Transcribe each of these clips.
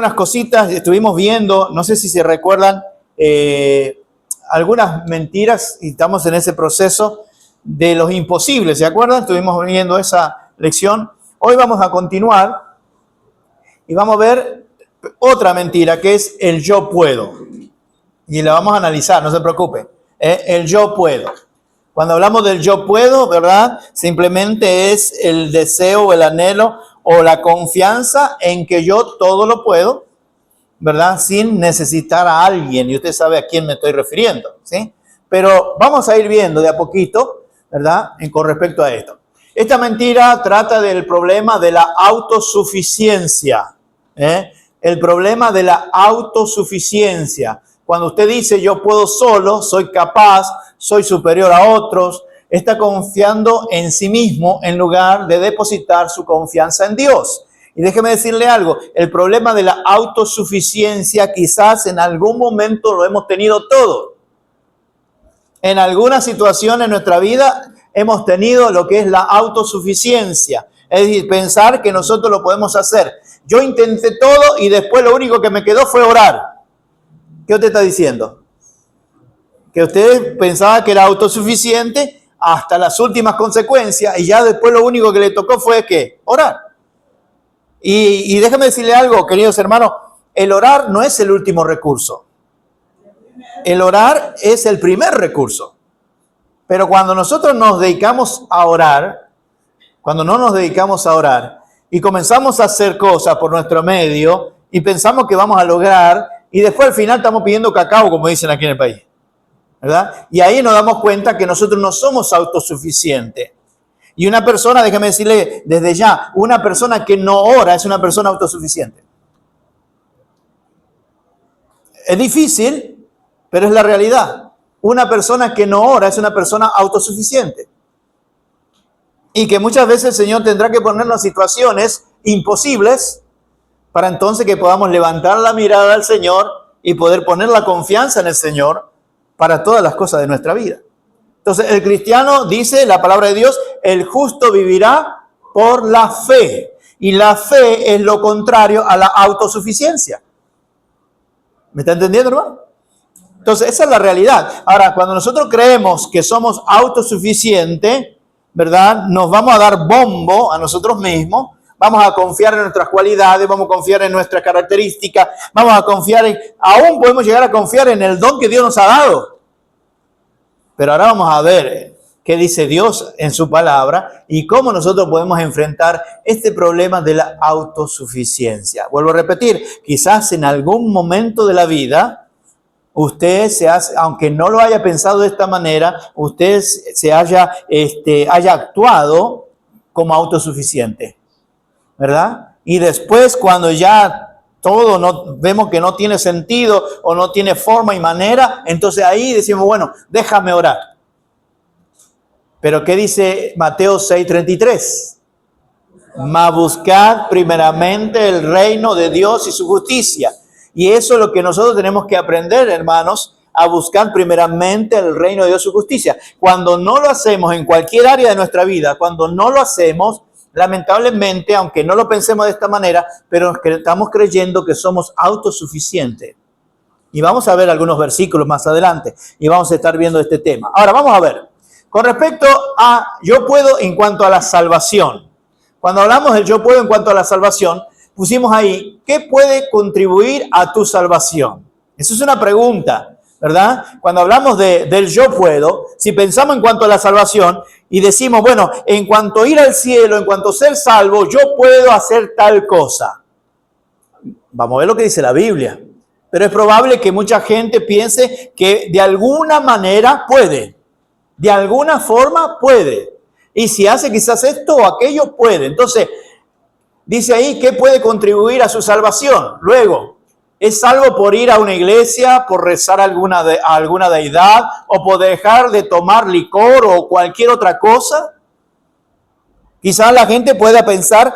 algunas cositas, estuvimos viendo, no sé si se recuerdan, algunas mentiras, y estamos en ese proceso de los imposibles, ¿se acuerdan? Estuvimos viendo esa lección. Hoy vamos a continuar y vamos a ver otra mentira, que es el yo puedo. Y la vamos a analizar, no se preocupe. El yo puedo. Cuando hablamos del yo puedo, ¿verdad? Simplemente es el deseo, el anhelo o la confianza en que yo todo lo puedo, ¿verdad? Sin necesitar a alguien. Y usted sabe a quién me estoy refiriendo, ¿sí? Pero vamos a ir viendo de a poquito, ¿verdad? Con respecto a esto. Esta mentira trata del problema de la autosuficiencia. El problema de la autosuficiencia. Cuando usted dice yo puedo solo, soy capaz, soy superior a otros, está confiando en sí mismo en lugar de depositar su confianza en Dios. Y déjeme decirle algo, el problema de la autosuficiencia quizás en algún momento lo hemos tenido todos. En alguna situación en nuestra vida hemos tenido lo que es la autosuficiencia. Es decir, pensar que nosotros lo podemos hacer. Yo intenté todo y después lo único que me quedó fue orar. ¿Qué usted está diciendo? Que usted pensaba que era autosuficiente hasta las últimas consecuencias y ya después lo único que le tocó fue ¿qué? Orar. Y déjame decirle algo, queridos hermanos, el orar no es el último recurso. El orar es el primer recurso. Pero cuando nosotros nos dedicamos a orar, cuando no nos dedicamos a orar y comenzamos a hacer cosas por nuestro medio y pensamos que vamos a lograr y después al final estamos pidiendo cacao, como dicen aquí en el país, ¿verdad? Y ahí nos damos cuenta que nosotros no somos autosuficientes. Y una persona, déjame decirle desde ya, una persona que no ora es una persona autosuficiente. Es difícil, pero es la realidad. Una persona que no ora es una persona autosuficiente. Y que muchas veces el Señor tendrá que ponernos en situaciones imposibles para entonces que podamos levantar la mirada al Señor y poder poner la confianza en el Señor para todas las cosas de nuestra vida. Entonces, el cristiano dice, la palabra de Dios, el justo vivirá por la fe. Y la fe es lo contrario a la autosuficiencia. ¿Me está entendiendo, hermano? Entonces, esa es la realidad. Ahora, cuando nosotros creemos que somos autosuficientes, ¿verdad? Nos vamos a dar bombo a nosotros mismos. Vamos a confiar en nuestras cualidades, vamos a confiar en nuestras características, vamos a confiar aún podemos llegar a confiar en el don que Dios nos ha dado. Pero ahora vamos a ver qué dice Dios en su palabra y cómo nosotros podemos enfrentar este problema de la autosuficiencia. Vuelvo a repetir, quizás en algún momento de la vida, usted aunque no lo haya pensado de esta manera, usted haya actuado como autosuficiente. ¿Verdad? Y después cuando ya todo vemos que no tiene sentido o no tiene forma y manera, entonces ahí decimos, bueno, déjame orar. Pero ¿qué dice Mateo 6:33? Mas buscad primeramente el reino de Dios y su justicia. Y eso es lo que nosotros tenemos que aprender, hermanos, a buscar primeramente el reino de Dios y su justicia. Cuando no lo hacemos en cualquier área de nuestra vida, cuando no lo hacemos, lamentablemente, aunque no lo pensemos de esta manera, pero estamos creyendo que somos autosuficientes. Y vamos a ver algunos versículos más adelante y vamos a estar viendo este tema. Ahora, vamos a ver. Con respecto a yo puedo en cuanto a la salvación. Cuando hablamos del yo puedo en cuanto a la salvación, pusimos ahí, ¿qué puede contribuir a tu salvación? Esa es una pregunta, ¿verdad? Cuando hablamos del yo puedo, si pensamos en cuanto a la salvación y decimos, bueno, en cuanto a ir al cielo, en cuanto a ser salvo, yo puedo hacer tal cosa. Vamos a ver lo que dice la Biblia. Pero es probable que mucha gente piense que de alguna manera puede. De alguna forma puede. Y si hace quizás esto o aquello, puede. Entonces, dice ahí que puede contribuir a su salvación. Luego, ¿es salvo por ir a una iglesia, por rezar a alguna deidad o por dejar de tomar licor o cualquier otra cosa? Quizás la gente pueda pensar,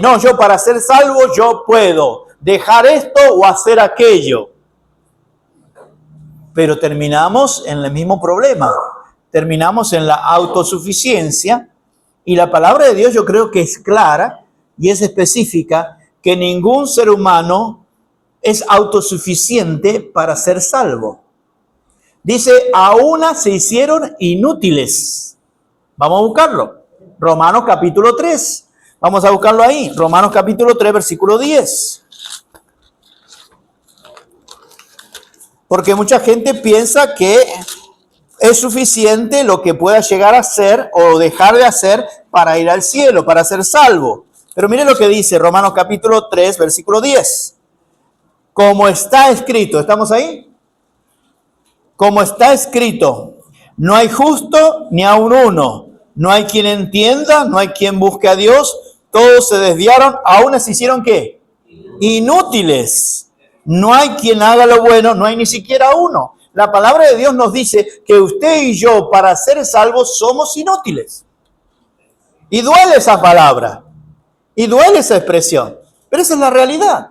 no, yo para ser salvo yo puedo dejar esto o hacer aquello. Pero terminamos en el mismo problema. Terminamos en la autosuficiencia y la palabra de Dios yo creo que es clara y es específica que ningún ser humano es autosuficiente para ser salvo. Dice, a una se hicieron inútiles. Vamos a buscarlo. Romanos capítulo 3. Vamos a buscarlo ahí. Romanos capítulo 3, versículo 10. Porque mucha gente piensa que es suficiente lo que pueda llegar a hacer o dejar de hacer para ir al cielo, para ser salvo. Pero mire lo que dice Romanos capítulo 3, versículo 10. Como está escrito, ¿estamos ahí? Como está escrito, no hay justo ni aun uno, no hay quien entienda, no hay quien busque a Dios, todos se desviaron, aún se hicieron ¿qué? Inútiles. No hay quien haga lo bueno, no hay ni siquiera uno. La palabra de Dios nos dice que usted y yo, para ser salvos, somos inútiles. Y duele esa palabra, y duele esa expresión, pero esa es la realidad.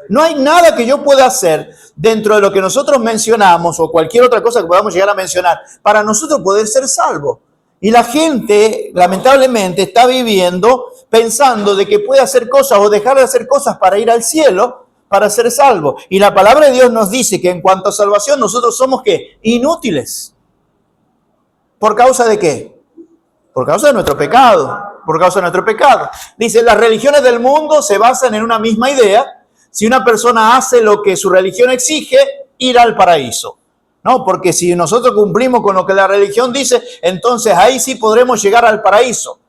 No hay nada que yo pueda hacer dentro de lo que nosotros mencionamos o cualquier otra cosa que podamos llegar a mencionar para nosotros poder ser salvos. Y la gente, lamentablemente, está viviendo pensando de que puede hacer cosas o dejar de hacer cosas para ir al cielo, para ser salvo. Y la palabra de Dios nos dice que en cuanto a salvación nosotros somos ¿qué? Inútiles. ¿Por causa de qué? Por causa de nuestro pecado. Por causa de nuestro pecado. Dice, las religiones del mundo se basan en una misma idea. Si una persona hace lo que su religión exige, irá al paraíso. No, porque si nosotros cumplimos con lo que la religión dice, entonces ahí sí podremos llegar al paraíso.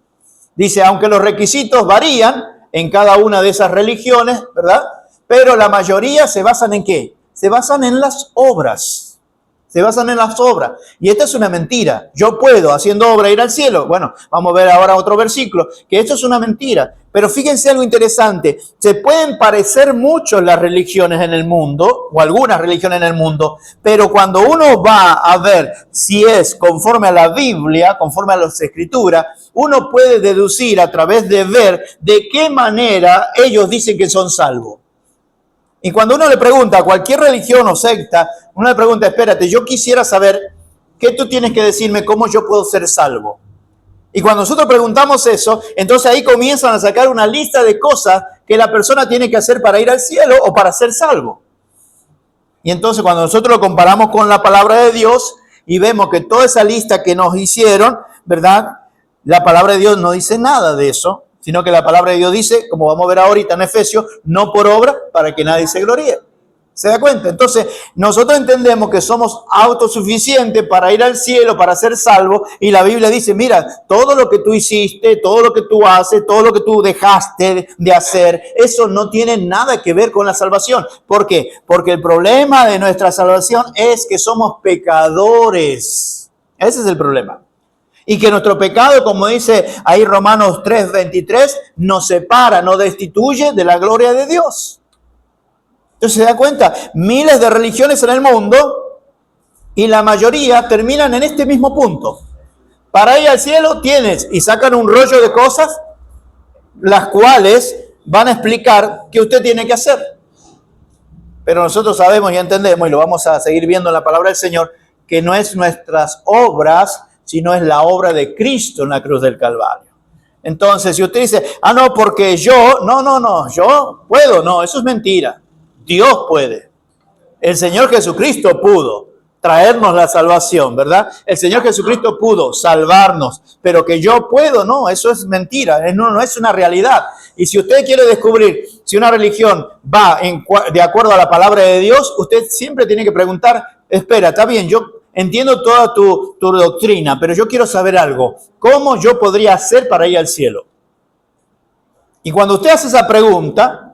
Dice, aunque los requisitos varían en cada una de esas religiones, ¿verdad? Pero la mayoría se basan ¿en qué? Se basan en las obras. Se basan en las obras. Y esta es una mentira. Yo puedo, haciendo obra, ir al cielo. Bueno, vamos a ver ahora otro versículo, que esto es una mentira. Pero fíjense algo interesante. Se pueden parecer mucho las religiones en el mundo, o algunas religiones en el mundo, pero cuando uno va a ver si es conforme a la Biblia, conforme a las Escrituras, uno puede deducir a través de ver de qué manera ellos dicen que son salvos. Y cuando uno le pregunta a cualquier religión o secta, uno le pregunta, espérate, yo quisiera saber qué tú tienes que decirme, cómo yo puedo ser salvo. Y cuando nosotros preguntamos eso, entonces ahí comienzan a sacar una lista de cosas que la persona tiene que hacer para ir al cielo o para ser salvo. Y entonces cuando nosotros lo comparamos con la palabra de Dios y vemos que toda esa lista que nos hicieron, ¿verdad? La palabra de Dios no dice nada de eso, sino que la palabra de Dios dice, como vamos a ver ahorita en Efesios, no por obra para que nadie se gloríe. ¿Se da cuenta? Entonces, nosotros entendemos que somos autosuficientes para ir al cielo, para ser salvos, y la Biblia dice, mira, todo lo que tú hiciste, todo lo que tú haces, todo lo que tú dejaste de hacer, eso no tiene nada que ver con la salvación. ¿Por qué? Porque el problema de nuestra salvación es que somos pecadores. Ese es el problema. Y que nuestro pecado, como dice ahí Romanos 3:23, nos separa, nos destituye de la gloria de Dios. Entonces se da cuenta, miles de religiones en el mundo y la mayoría terminan en este mismo punto. Para ir al cielo tienes y sacan un rollo de cosas las cuales van a explicar qué usted tiene que hacer. Pero nosotros sabemos y entendemos, y lo vamos a seguir viendo en la palabra del Señor, que no es nuestras obras, sino es la obra de Cristo en la cruz del Calvario. Entonces, si usted dice, no, porque yo puedo, no, eso es mentira. Dios puede. El Señor Jesucristo pudo traernos la salvación, ¿verdad? El Señor Jesucristo pudo salvarnos, pero que yo puedo, no, eso es mentira, no es una realidad. Y si usted quiere descubrir si una religión va de acuerdo a la palabra de Dios, usted siempre tiene que preguntar, espera, está bien, yo entiendo toda tu doctrina, pero yo quiero saber algo. ¿Cómo yo podría hacer para ir al cielo? Y cuando usted hace esa pregunta,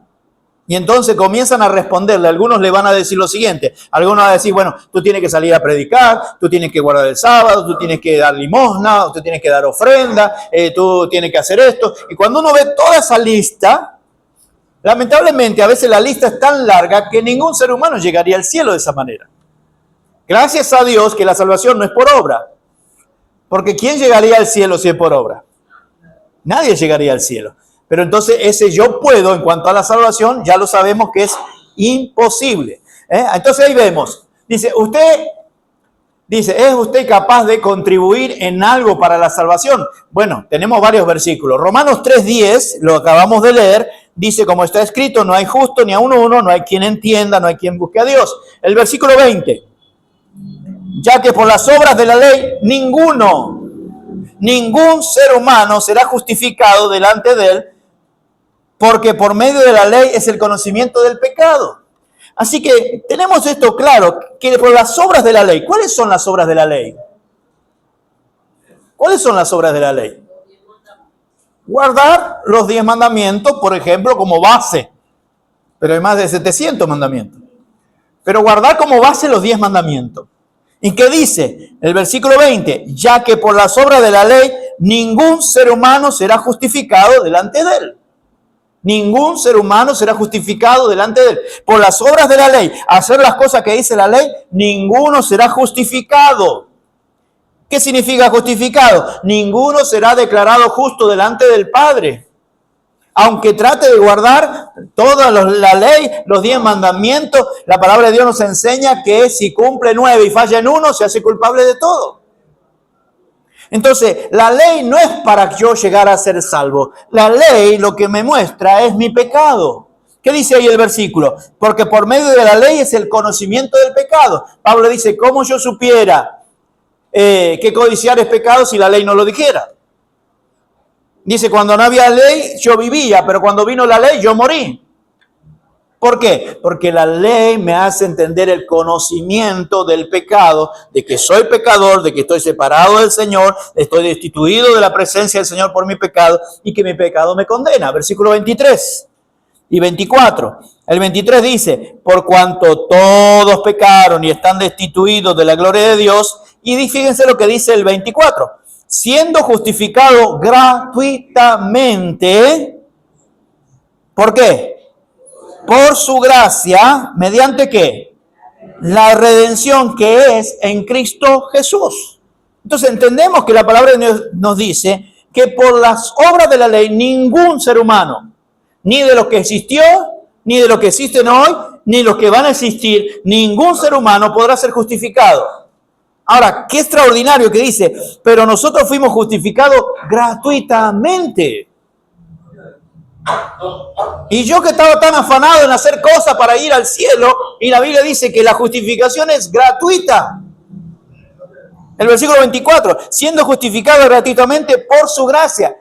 y entonces comienzan a responderle, algunos le van a decir lo siguiente, algunos van a decir, bueno, tú tienes que salir a predicar, tú tienes que guardar el sábado, tú tienes que dar limosna, tú tienes que dar ofrenda, tú tienes que hacer esto. Y cuando uno ve toda esa lista, lamentablemente a veces la lista es tan larga que ningún ser humano llegaría al cielo de esa manera. Gracias a Dios que la salvación no es por obra. Porque ¿quién llegaría al cielo si es por obra? Nadie llegaría al cielo. Pero entonces ese yo puedo en cuanto a la salvación ya lo sabemos que es imposible. Entonces ahí vemos. Dice, ¿es usted capaz de contribuir en algo para la salvación? Bueno, tenemos varios versículos. Romanos 3:10, lo acabamos de leer, Dice, como está escrito, no hay justo ni aun uno, no hay quien entienda, no hay quien busque a Dios. El versículo 20. Ya que por las obras de la ley, ningún ser humano será justificado delante de él, porque por medio de la ley es el conocimiento del pecado. Así que tenemos esto claro, que por las obras de la ley, ¿cuáles son las obras de la ley? ¿Cuáles son las obras de la ley? Guardar los 10 mandamientos, por ejemplo, como base. Pero hay más de 700 mandamientos. Pero guardar como base los 10 mandamientos. ¿Y qué dice? El versículo 20, ya que por las obras de la ley ningún ser humano será justificado delante de él. Ningún ser humano será justificado delante de él. Por las obras de la ley, hacer las cosas que dice la ley, ninguno será justificado. ¿Qué significa justificado? Ninguno será declarado justo delante del Padre. Aunque trate de guardar toda la ley, los 10 mandamientos, la palabra de Dios nos enseña que si cumple 9 y falla en uno, se hace culpable de todo. Entonces, la ley no es para yo llegar a ser salvo. La ley lo que me muestra es mi pecado. ¿Qué dice ahí el versículo? Porque por medio de la ley es el conocimiento del pecado. Pablo dice, ¿cómo yo supiera que codiciar es pecado si la ley no lo dijera? Dice, cuando no había ley, yo vivía, pero cuando vino la ley, yo morí. ¿Por qué? Porque la ley me hace entender el conocimiento del pecado, de que soy pecador, de que estoy separado del Señor, estoy destituido de la presencia del Señor por mi pecado y que mi pecado me condena. Versículo 23 y 24. El 23 dice, por cuanto todos pecaron y están destituidos de la gloria de Dios. Y fíjense lo que dice el 24. Siendo justificado gratuitamente. ¿Por qué? Por su gracia, ¿mediante qué? La redención que es en Cristo Jesús. Entonces entendemos que la palabra de Dios nos dice que por las obras de la ley ningún ser humano, ni de los que existió, ni de los que existen hoy, ni los que van a existir, ningún ser humano podrá ser justificado. Ahora, qué extraordinario que dice, pero nosotros fuimos justificados gratuitamente. Y yo que estaba tan afanado en hacer cosas para ir al cielo, y la Biblia dice que la justificación es gratuita. El versículo 24, siendo justificado gratuitamente por su gracia.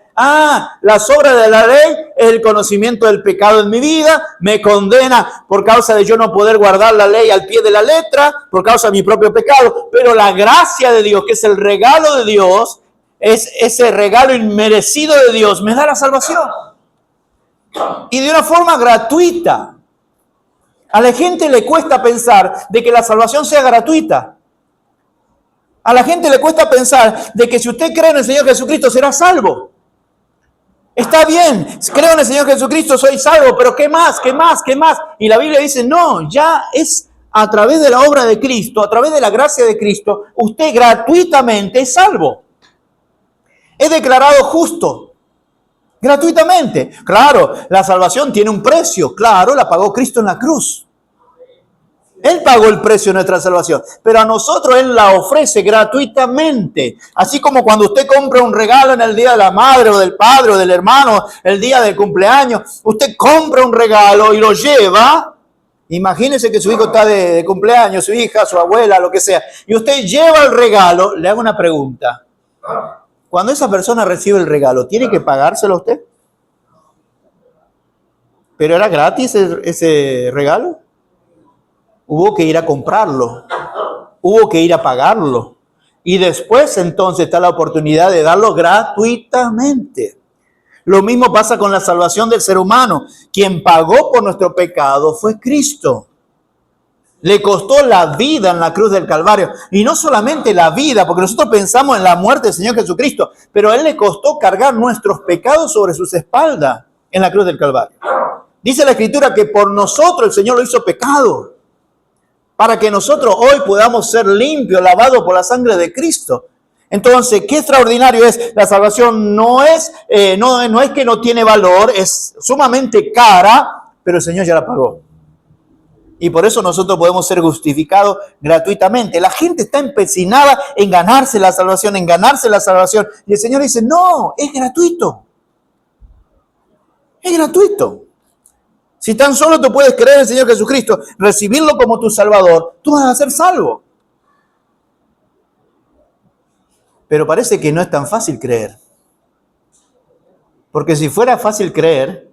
Las obras de la ley, el conocimiento del pecado en mi vida, me condena por causa de yo no poder guardar la ley al pie de la letra, por causa de mi propio pecado. Pero la gracia de Dios, que es el regalo de Dios, es ese regalo inmerecido de Dios, me da la salvación. Y de una forma gratuita. A la gente le cuesta pensar de que la salvación sea gratuita. A la gente le cuesta pensar de que si usted cree en el Señor Jesucristo será salvo. Está bien, creo en el Señor Jesucristo, soy salvo, pero ¿qué más? ¿Qué más? ¿Qué más? Y la Biblia dice, no, ya es a través de la obra de Cristo, a través de la gracia de Cristo, usted gratuitamente es salvo. Es declarado justo. Gratuitamente. Claro, la salvación tiene un precio. Claro, la pagó Cristo en la cruz. Él pagó el precio de nuestra salvación. Pero a nosotros Él la ofrece gratuitamente. Así como cuando usted compra un regalo en el día de la madre o del padre o del hermano, el día del cumpleaños. Usted compra un regalo y lo lleva. Imagínese que su hijo está de cumpleaños, su hija, su abuela, lo que sea. Y usted lleva el regalo. Le hago una pregunta. Cuando esa persona recibe el regalo, ¿tiene que pagárselo a usted? ¿Pero era gratis ese regalo? Hubo que ir a comprarlo. Hubo que ir a pagarlo. Y después entonces está la oportunidad de darlo gratuitamente. Lo mismo pasa con la salvación del ser humano. Quien pagó por nuestro pecado fue Cristo. Le costó la vida en la cruz del Calvario. Y no solamente la vida, porque nosotros pensamos en la muerte del Señor Jesucristo, pero a Él le costó cargar nuestros pecados sobre sus espaldas en la cruz del Calvario. Dice la Escritura que por nosotros el Señor lo hizo pecado, para que nosotros hoy podamos ser limpios, lavados por la sangre de Cristo. Entonces, qué extraordinario es. La salvación no es que no tiene valor, es sumamente cara, pero el Señor ya la pagó. Y por eso nosotros podemos ser justificados gratuitamente. La gente está empecinada en ganarse la salvación, en ganarse la salvación. Y el Señor dice, no, es gratuito. Es gratuito. Si tan solo tú puedes creer en el Señor Jesucristo, recibirlo como tu Salvador, tú vas a ser salvo. Pero parece que no es tan fácil creer. Porque si fuera fácil creer,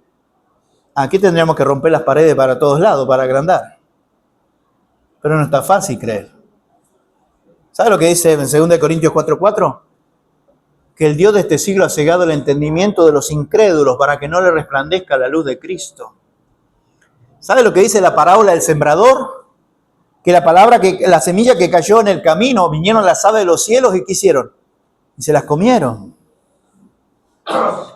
aquí tendríamos que romper las paredes para todos lados, para agrandar. Pero no está fácil creer. ¿Sabe lo que dice en 2 Corintios 4:4? Que el Dios de este siglo ha cegado el entendimiento de los incrédulos para que no le resplandezca la luz de Cristo. ¿Sabe lo que dice la parábola del sembrador? Que la semilla que cayó en el camino, vinieron las aves de los cielos y ¿qué hicieron? Y se las comieron.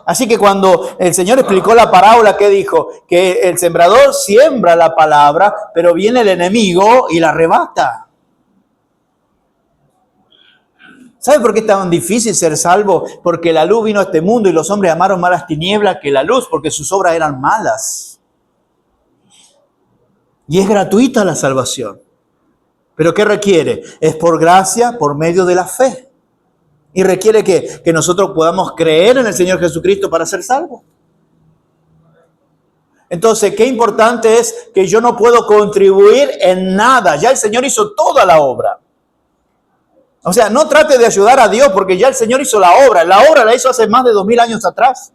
Así que cuando el Señor explicó la parábola, ¿qué dijo? Que el sembrador siembra la palabra, pero viene el enemigo y la arrebata. ¿Sabe por qué es tan difícil ser salvo? Porque la luz vino a este mundo y los hombres amaron más las tinieblas que la luz, porque sus obras eran malas. Y es gratuita la salvación. ¿Pero qué requiere? Es por gracia, por medio de la fe. Y requiere que nosotros podamos creer en el Señor Jesucristo para ser salvos. Entonces, qué importante es que yo no puedo contribuir en nada. Ya el Señor hizo toda la obra. O sea, no trate de ayudar a Dios porque ya el Señor hizo la obra. La obra la hizo hace más de 2000 años atrás.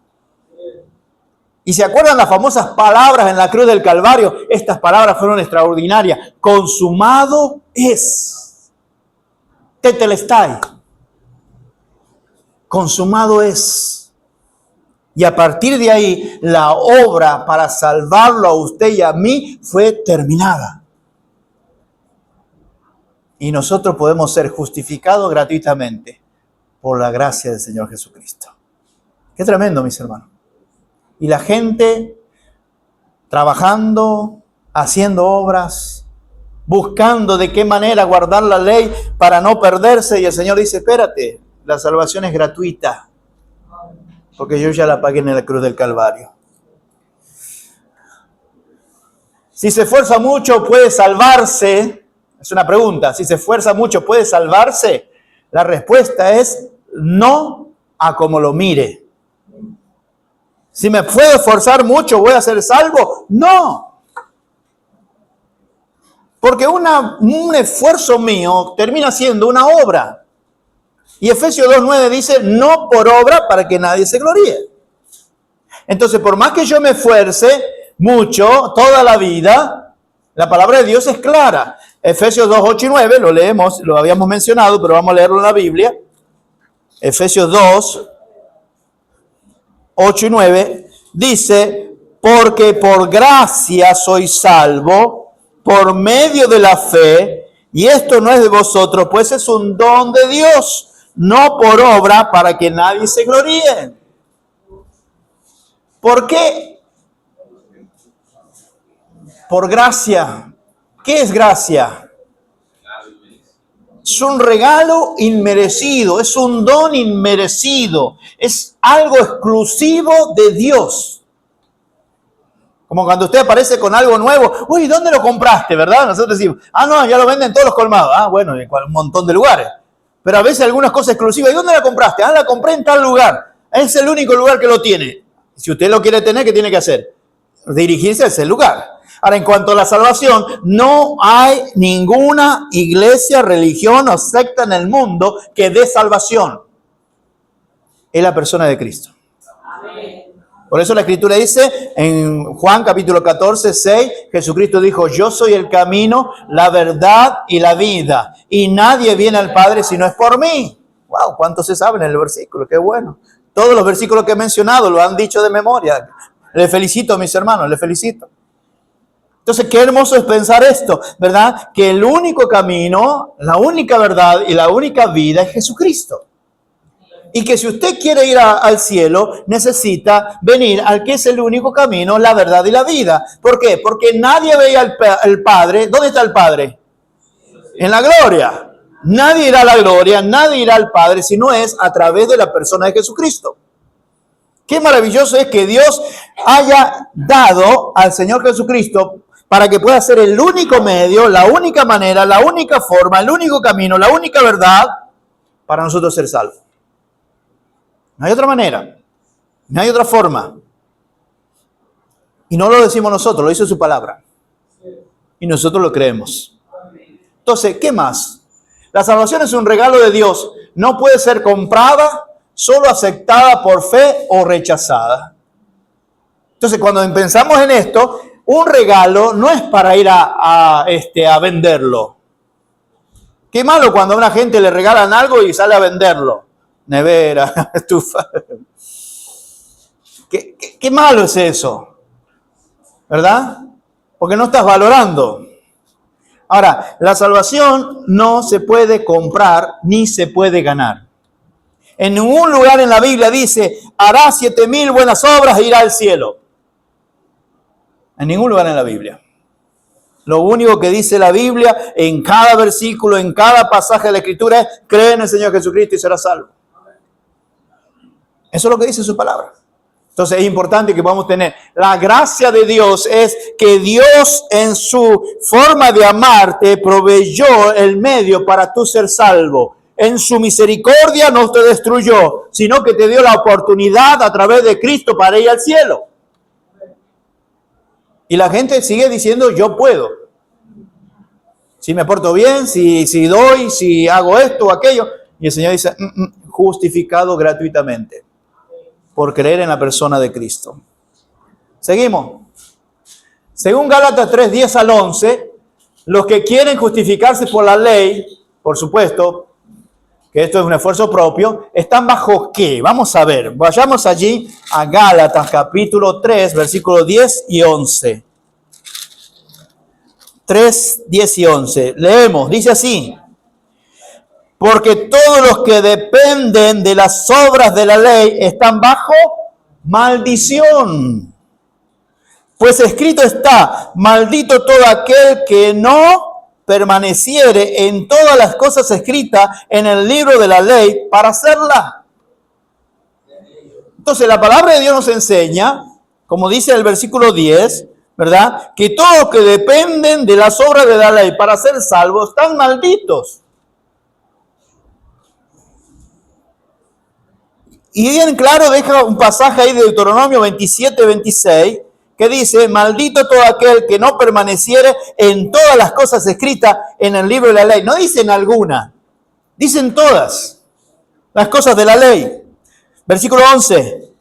Y se acuerdan las famosas palabras en la cruz del Calvario. Estas palabras fueron extraordinarias. Consumado es. Tetelestai. Consumado es. Y a partir de ahí, la obra para salvarlo a usted y a mí fue terminada. Y nosotros podemos ser justificados gratuitamente por la gracia del Señor Jesucristo. Qué tremendo, mis hermanos. Y la gente trabajando, haciendo obras, buscando de qué manera guardar la ley para no perderse. Y el Señor dice, espérate, la salvación es gratuita, porque yo ya la pagué en la cruz del Calvario. Si se esfuerza mucho, ¿puede salvarse? Es una pregunta. Si se esfuerza mucho, ¿puede salvarse? La respuesta es no a como lo mire. Si me puedo esforzar mucho, ¿voy a ser salvo? No. Porque un esfuerzo mío termina siendo una obra. Y Efesios 2:9 dice, no por obra para que nadie se gloríe. Entonces, por más que yo me esfuerce mucho, toda la vida, la palabra de Dios es clara. Efesios 2:8 y 9, lo leemos, lo habíamos mencionado, pero vamos a leerlo en la Biblia. Efesios 2, 8 y 9, dice, porque por gracia sois salvo, por medio de la fe, y esto no es de vosotros, pues es un don de Dios, no por obra para que nadie se gloríe. ¿Por qué? Por gracia. ¿Qué es gracia? Es un regalo inmerecido, es un don inmerecido, es algo exclusivo de Dios. Como cuando usted aparece con algo nuevo, uy, ¿dónde lo compraste? ¿Verdad? Nosotros decimos, no, ya lo venden en todos los colmados. Bueno, en un montón de lugares. Pero a veces algunas cosas exclusivas, ¿y dónde la compraste? La compré en tal lugar. Es el único lugar que lo tiene. Si usted lo quiere tener, ¿qué tiene que hacer? Dirigirse a ese lugar. Ahora, en cuanto a la salvación, no hay ninguna iglesia, religión o secta en el mundo que dé salvación. Es la persona de Cristo. Amén. Por eso la Escritura dice en Juan capítulo 14, 6, Jesucristo dijo, yo soy el camino, la verdad y la vida. Y nadie viene al Padre si no es por mí. Wow, ¿cuánto se sabe en el versículo? Qué bueno. Todos los versículos que he mencionado lo han dicho de memoria. Les felicito, mis hermanos, les felicito. Entonces, qué hermoso es pensar esto, ¿verdad? Que el único camino, la única verdad y la única vida es Jesucristo. Y que si usted quiere ir al cielo, necesita venir al que es el único camino, la verdad y la vida. ¿Por qué? Porque nadie ve al Padre. ¿Dónde está el Padre? En la gloria. Nadie irá a la gloria, nadie irá al Padre, si no es a través de la persona de Jesucristo. Qué maravilloso es que Dios haya dado al Señor Jesucristo para que pueda ser el único medio, la única manera, la única forma, el único camino, la única verdad para nosotros ser salvos. No hay otra manera, no hay otra forma. Y no lo decimos nosotros, lo dice su palabra. Y nosotros lo creemos. Entonces, ¿qué más? La salvación es un regalo de Dios. No puede ser comprada, solo aceptada por fe o rechazada. Entonces, cuando pensamos en esto, un regalo no es para ir a venderlo. Qué malo cuando a una gente le regalan algo y sale a venderlo. Nevera, estufa. Qué malo es eso. ¿Verdad? Porque no estás valorando. Ahora, la salvación no se puede comprar ni se puede ganar. En ningún lugar en la Biblia dice, hará 7,000 buenas obras e irá al cielo. En ningún lugar en la Biblia. Lo único que dice la Biblia en cada versículo, en cada pasaje de la Escritura es, cree en el Señor Jesucristo y serás salvo. Eso es lo que dice su palabra. Entonces es importante que podamos tener la gracia de Dios, es que Dios en su forma de amarte proveyó el medio para tú ser salvo. En su misericordia no te destruyó, sino que te dio la oportunidad a través de Cristo para ir al cielo. Y la gente sigue diciendo, yo puedo. Si me porto bien, si doy, si hago esto o aquello. Y el Señor dice, justificado gratuitamente. Por creer en la persona de Cristo. Seguimos. Según Gálatas 3, 10 al 11, los que quieren justificarse por la ley, por supuesto, que esto es un esfuerzo propio, ¿están bajo qué? Vamos a ver, vayamos allí a Gálatas capítulo 3, versículos 10 y 11. 3, 10 y 11. Leemos, dice así. Porque todos los que dependen de las obras de la ley están bajo maldición. Pues escrito está, maldito todo aquel que no permaneciere en todas las cosas escritas en el libro de la ley para hacerla. Entonces la palabra de Dios nos enseña, como dice el versículo 10, ¿verdad? Que todos los que dependen de las obras de la ley para ser salvos están malditos. Y bien claro deja un pasaje ahí de Deuteronomio 27, 26, que dice, maldito todo aquel que no permaneciere en todas las cosas escritas en el libro de la ley. No dicen alguna, dicen todas las cosas de la ley. Versículo 11,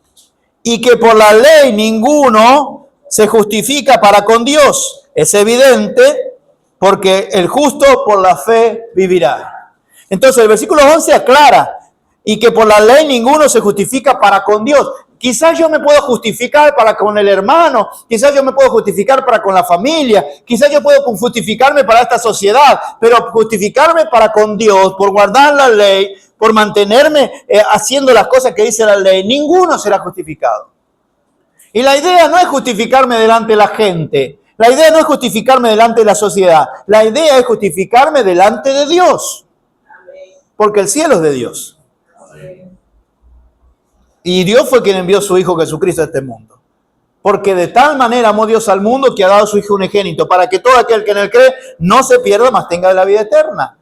y que por la ley ninguno se justifica para con Dios. Es evidente, porque el justo por la fe vivirá. Entonces el versículo 11 aclara, y que por la ley ninguno se justifica para con Dios. Quizás yo me puedo justificar para con el hermano, quizás yo me puedo justificar para con la familia, quizás yo puedo justificarme para esta sociedad, pero justificarme para con Dios, por guardar la ley, por mantenerme haciendo las cosas que dice la ley, ninguno será justificado. Y la idea no es justificarme delante de la gente, la idea no es justificarme delante de la sociedad, la idea es justificarme delante de Dios, porque el cielo es de Dios. Y Dios fue quien envió a su Hijo Jesucristo a este mundo. Porque de tal manera amó Dios al mundo que ha dado a su Hijo unigénito, para que todo aquel que en él cree no se pierda, mas tenga la vida eterna.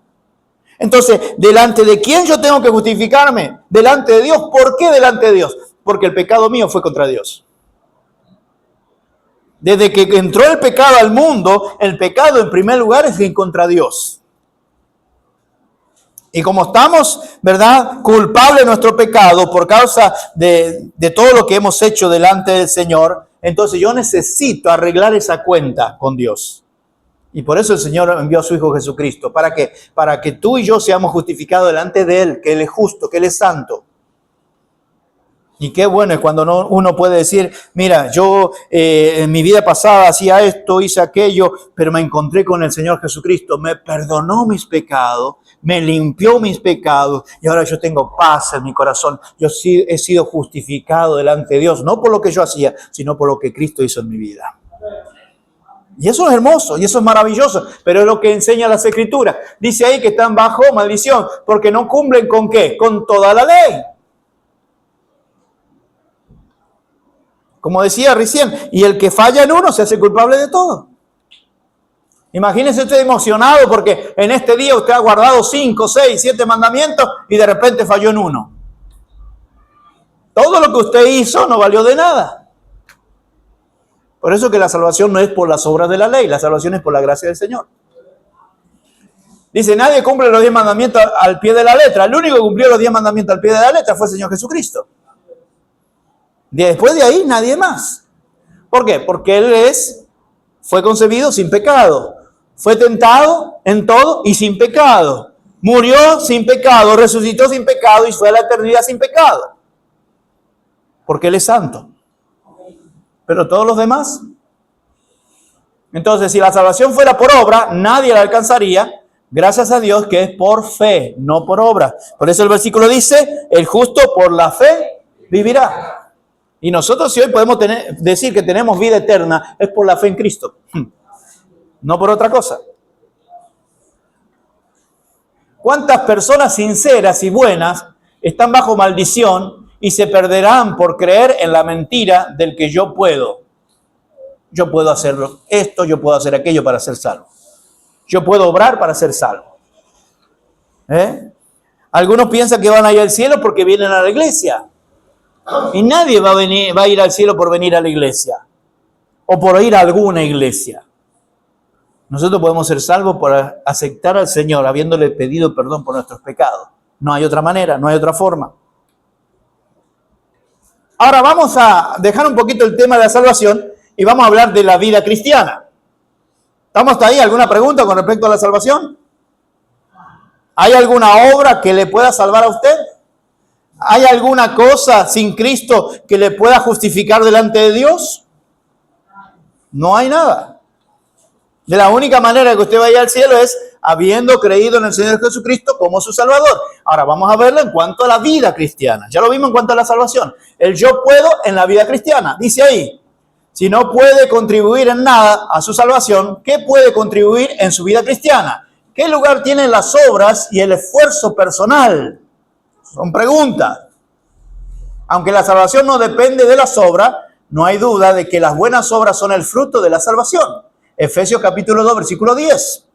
Entonces, ¿delante de quién yo tengo que justificarme? Delante de Dios. ¿Por qué delante de Dios? Porque el pecado mío fue contra Dios. Desde que entró el pecado al mundo, el pecado en primer lugar es en contra Dios. Y como estamos, ¿verdad?, culpables de nuestro pecado por causa de todo lo que hemos hecho delante del Señor, entonces yo necesito arreglar esa cuenta con Dios. Y por eso el Señor envió a su Hijo Jesucristo. ¿Para qué? Para que tú y yo seamos justificados delante de Él, que Él es justo, que Él es santo. Y qué bueno es cuando uno puede decir, mira, yo en mi vida pasada hacía esto, hice aquello, pero me encontré con el Señor Jesucristo, me perdonó mis pecados, me limpió mis pecados y ahora yo tengo paz en mi corazón. Yo sí he sido justificado delante de Dios, no por lo que yo hacía, sino por lo que Cristo hizo en mi vida. Y eso es hermoso, y eso es maravilloso, pero es lo que enseña las Escrituras. Dice ahí que están bajo maldición, porque no cumplen ¿con qué? Con toda la ley. Como decía recién, y el que falla en uno se hace culpable de todo. Imagínese usted emocionado porque en este día usted ha guardado 5, 6, 7 mandamientos y de repente falló en uno. Todo lo que usted hizo no valió de nada. Por eso que la salvación no es por las obras de la ley, la salvación es por la gracia del Señor. Dice, nadie cumple los 10 mandamientos al pie de la letra. El único que cumplió los 10 mandamientos al pie de la letra fue el Señor Jesucristo. Después de ahí, nadie más. ¿Por qué? Porque Él fue concebido sin pecado. Fue tentado en todo y sin pecado. Murió sin pecado, resucitó sin pecado y fue a la eternidad sin pecado. Porque Él es santo. Pero todos los demás. Entonces, si la salvación fuera por obra, nadie la alcanzaría. Gracias a Dios que es por fe, no por obra. Por eso el versículo dice, el justo por la fe vivirá. Y nosotros si hoy podemos decir que tenemos vida eterna, es por la fe en Cristo. No por otra cosa. ¿Cuántas personas sinceras y buenas están bajo maldición y se perderán por creer en la mentira del que yo puedo? Yo puedo hacer esto, yo puedo hacer aquello para ser salvo. Yo puedo obrar para ser salvo. Algunos piensan que van a ir al cielo porque vienen a la iglesia. Y nadie va a ir al cielo por venir a la iglesia. O por ir a alguna iglesia. Nosotros podemos ser salvos por aceptar al Señor, habiéndole pedido perdón por nuestros pecados. No hay otra manera, no hay otra forma. Ahora vamos a dejar un poquito el tema de la salvación y vamos a hablar de la vida cristiana. ¿Estamos hasta ahí? ¿Alguna pregunta con respecto a la salvación? ¿Hay alguna obra que le pueda salvar a usted? ¿Hay alguna cosa sin Cristo que le pueda justificar delante de Dios? No hay nada. De la única manera que usted vaya al cielo es habiendo creído en el Señor Jesucristo como su Salvador. Ahora vamos a verlo en cuanto a la vida cristiana. Ya lo vimos en cuanto a la salvación. El yo puedo en la vida cristiana. Dice ahí, si no puede contribuir en nada a su salvación, ¿qué puede contribuir en su vida cristiana? ¿Qué lugar tienen las obras y el esfuerzo personal? Son preguntas. Aunque la salvación no depende de las obras, no hay duda de que las buenas obras son el fruto de la salvación. Efesios capítulo 2, versículo 10.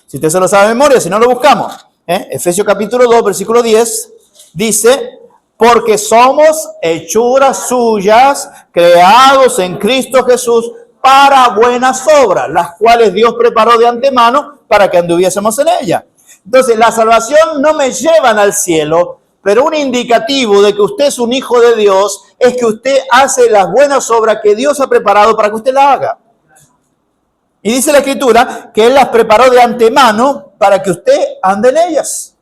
Si usted se lo sabe de memoria, si no lo buscamos. Efesios capítulo 2, versículo 10, dice, porque somos hechuras suyas, creados en Cristo Jesús para buenas obras, las cuales Dios preparó de antemano para que anduviésemos en ellas. Entonces, la salvación no me llevan al cielo, pero un indicativo de que usted es un hijo de Dios es que usted hace las buenas obras que Dios ha preparado para que usted las haga. Y dice la Escritura que Él las preparó de antemano para que usted ande en ellas.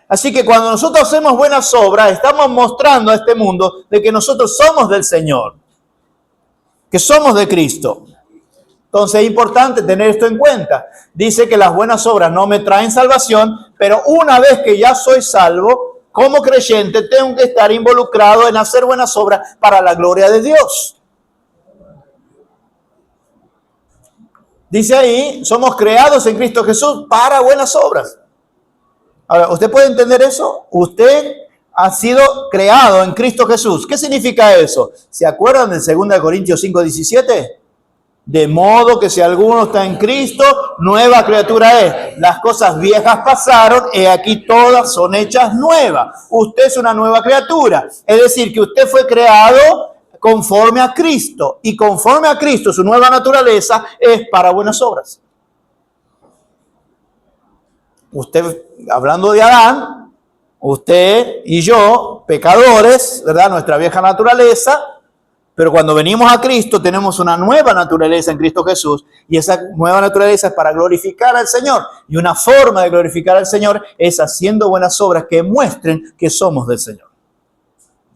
Así que cuando nosotros hacemos buenas obras, estamos mostrando a este mundo de que nosotros somos del Señor, que somos de Cristo. Entonces es importante tener esto en cuenta. Dice que las buenas obras no me traen salvación, pero una vez que ya soy salvo, como creyente tengo que estar involucrado en hacer buenas obras para la gloria de Dios. Dice ahí, somos creados en Cristo Jesús para buenas obras. Ahora, ¿usted puede entender eso? Usted ha sido creado en Cristo Jesús. ¿Qué significa eso? ¿Se acuerdan del 2 Corintios 5:17? De modo que si alguno está en Cristo, nueva criatura es. Las cosas viejas pasaron y aquí todas son hechas nuevas. Usted es una nueva criatura. Es decir, que usted fue creado conforme a Cristo. Y conforme a Cristo, su nueva naturaleza es para buenas obras. Usted, hablando de Adán, usted y yo, pecadores, ¿verdad? Nuestra vieja naturaleza, pero cuando venimos a Cristo tenemos una nueva naturaleza en Cristo Jesús y esa nueva naturaleza es para glorificar al Señor. Y una forma de glorificar al Señor es haciendo buenas obras que muestren que somos del Señor.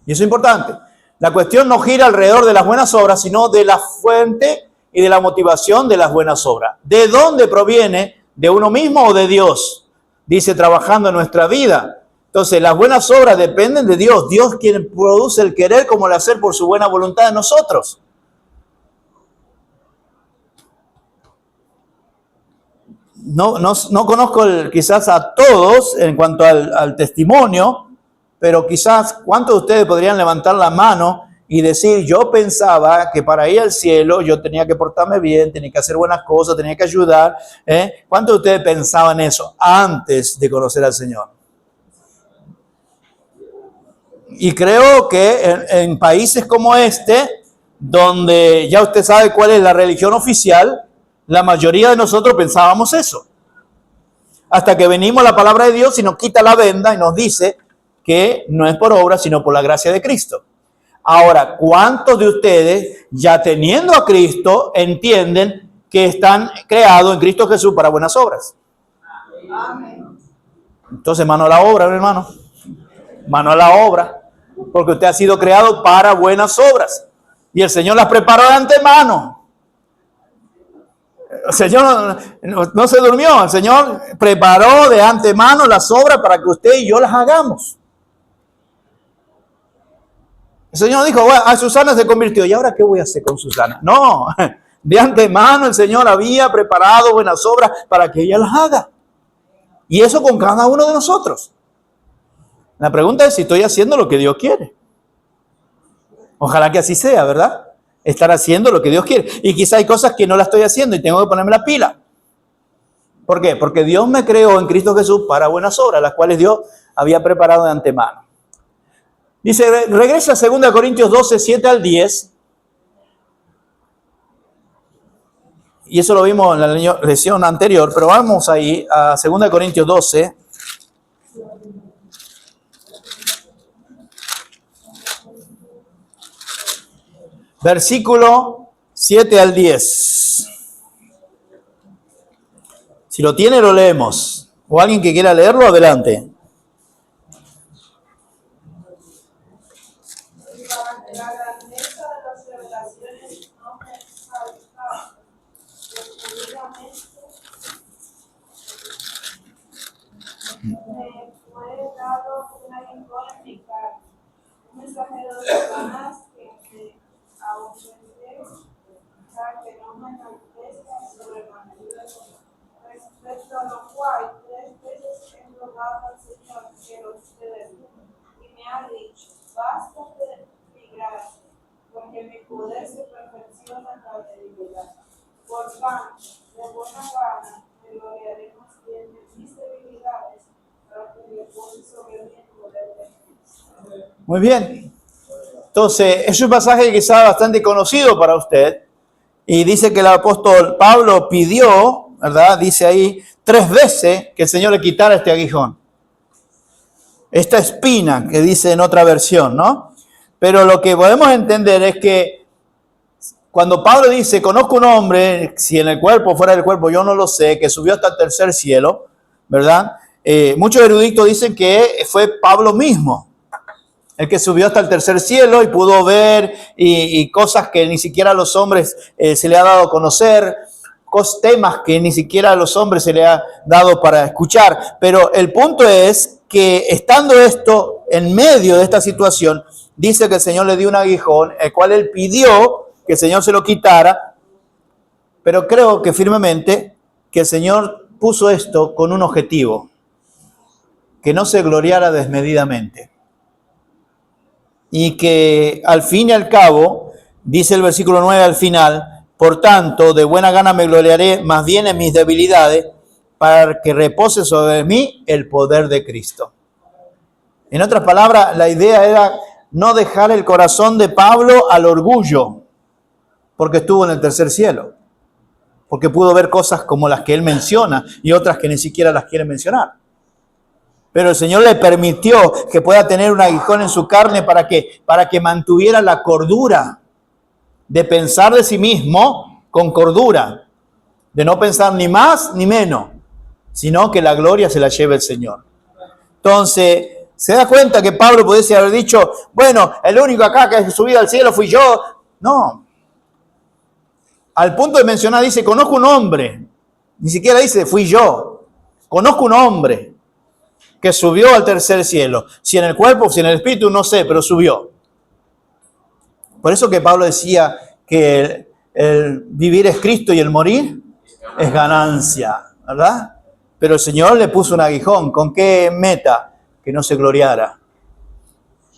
Y eso es importante. La cuestión no gira alrededor de las buenas obras, sino de la fuente y de la motivación de las buenas obras. ¿De dónde proviene? ¿De uno mismo o de Dios? Dice, trabajando en nuestra vida. Entonces, las buenas obras dependen de Dios. Dios quien produce el querer como el hacer por su buena voluntad en nosotros. No conozco quizás a todos en cuanto al testimonio, pero quizás ¿cuántos de ustedes podrían levantar la mano y decir, yo pensaba que para ir al cielo yo tenía que portarme bien, tenía que hacer buenas cosas, tenía que ayudar? ¿Cuántos de ustedes pensaban eso antes de conocer al Señor? Y creo que en países como este, donde ya usted sabe cuál es la religión oficial, la mayoría de nosotros pensábamos eso. Hasta que venimos a la palabra de Dios y nos quita la venda y nos dice que no es por obra, sino por la gracia de Cristo. Ahora, ¿cuántos de ustedes, ya teniendo a Cristo, entienden que están creados en Cristo Jesús para buenas obras? Amén. Entonces, mano a la obra, hermano. Mano a la obra. Porque usted ha sido creado para buenas obras. Y el Señor las preparó de antemano. El Señor no se durmió. El Señor preparó de antemano las obras para que usted y yo las hagamos. El Señor dijo, bueno, a Susana se convirtió. ¿Y ahora qué voy a hacer con Susana? No, de antemano el Señor había preparado buenas obras para que ella las haga. Y eso con cada uno de nosotros. La pregunta es si estoy haciendo lo que Dios quiere. Ojalá que así sea, ¿verdad? Estar haciendo lo que Dios quiere. Y quizá hay cosas que no las estoy haciendo y tengo que ponerme la pila. ¿Por qué? Porque Dios me creó en Cristo Jesús para buenas obras, las cuales Dios había preparado de antemano. Dice, regresa a 2 Corintios 12, 7 al 10. Y eso lo vimos en la lección anterior, pero vamos ahí a 2 Corintios 12. Versículo 7 al 10. Si lo tiene, lo leemos. O alguien que quiera leerlo, adelante. La grandeza de las revelaciones no me exalta, definitivamente me fue dado un aguijón en mi carne, un mensajero de Satanás que me ofrece para que no me enaltezca sobremanera, respecto a lo cual 3 veces he rogado al Señor que lo ceda, y me ha dicho, bástate mi gracia, porque mi poder se perfecciona en la debilidad. Por tanto, de buena gana me gloriaré más bien de mis debilidades, para que repose sobre mí el poder de Cristo. Muy bien. Entonces, es un pasaje quizá bastante conocido para usted. Y dice que el apóstol Pablo pidió, ¿verdad? Dice ahí 3 veces que el Señor le quitara este aguijón. Esta espina que dice en otra versión, ¿no? Pero lo que podemos entender es que cuando Pablo dice, conozco un hombre, si en el cuerpo o fuera del cuerpo, yo no lo sé, que subió hasta el tercer cielo, ¿verdad? Muchos eruditos dicen que fue Pablo mismo, el que subió hasta el tercer cielo y pudo ver y cosas que ni siquiera a los hombres se le ha dado a conocer, temas que ni siquiera a los hombres se le ha dado para escuchar. Pero el punto es que estando esto en medio de esta situación, dice que el Señor le dio un aguijón, el cual él pidió que el Señor se lo quitara, pero creo que firmemente que el Señor puso esto con un objetivo, que no se gloriara desmedidamente. Y que al fin y al cabo, dice el versículo 9 al final, por tanto, de buena gana me gloriaré más bien en mis debilidades, para que repose sobre mí el poder de Cristo. En otras palabras, la idea era no dejar el corazón de Pablo al orgullo, porque estuvo en el tercer cielo, porque pudo ver cosas como las que él menciona y otras que ni siquiera las quiere mencionar. Pero el Señor le permitió que pueda tener un aguijón en su carne para que mantuviera la cordura de pensar de sí mismo con cordura, de no pensar ni más ni menos, sino que la gloria se la lleve el Señor. Entonces, se da cuenta que Pablo pudiese haber dicho, bueno, el único acá que ha subido al cielo fui yo. No. Al punto de mencionar, dice, conozco un hombre. Ni siquiera dice, fui yo. Conozco un hombre que subió al tercer cielo. Si en el cuerpo, si en el espíritu, no sé, pero subió. Por eso que Pablo decía que el vivir es Cristo y el morir es ganancia, ¿verdad? Pero el Señor le puso un aguijón. ¿Con qué meta? Que no se gloriara,